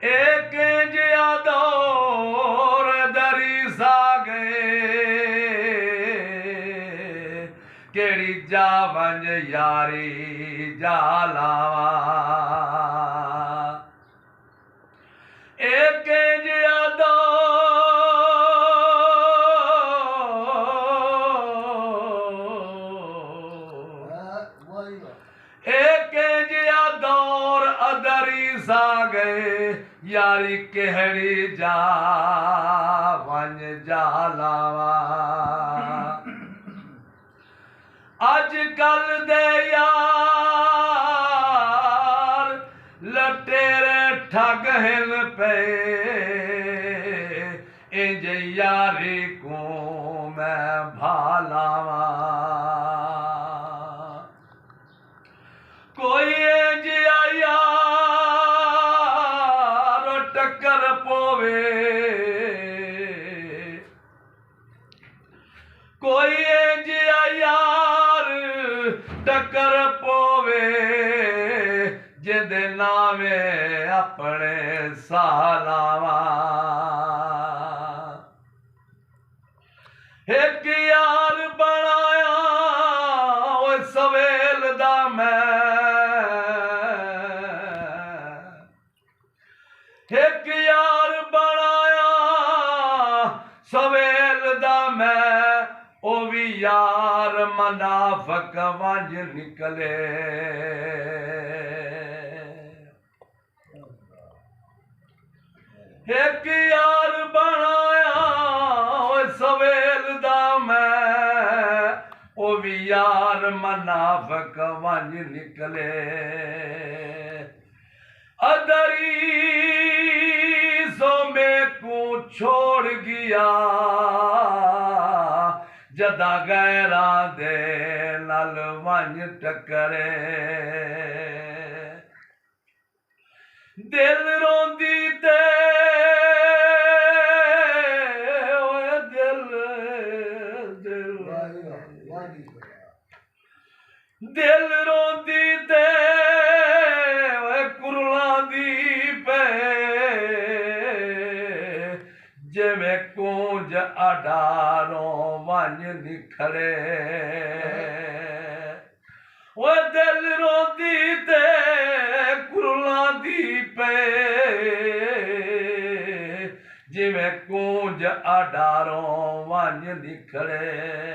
एक जिया दौर दरी सा गए केड़ी जा वंज यारी जा लावा एक जिया एक जिया दौर अदरी सा गए यारी केहड़ी जा वंज जा लावा अज कल दे यार लटेरे ठग हिल पे इंज यारी को मैं भालावा कोई जिया यार टक्कर पोवे कोई जिया यार टक्कर पोवे जिंदे नावे अपने सालावा एक यार बनाया वो सवेल दा मैं एक यार बनाया सवेल दा मैं ओ भी यार मुनाफिक वंज निकले एक यार बनाया ओ सवेल दा मैं ओ भी यार मुनाफिक वंज निकले अदरी सो में को छोड़ गया जदा गैरा दे नल वंज टकरे दिल रोंदी ते दिल रोंदी ते कुरलांदी पे जिवें कूंज अडारों वंज निखरे वो दिल रोंदी ते कुरलांदी पे जिवें कूंज अडारों वंज निखरे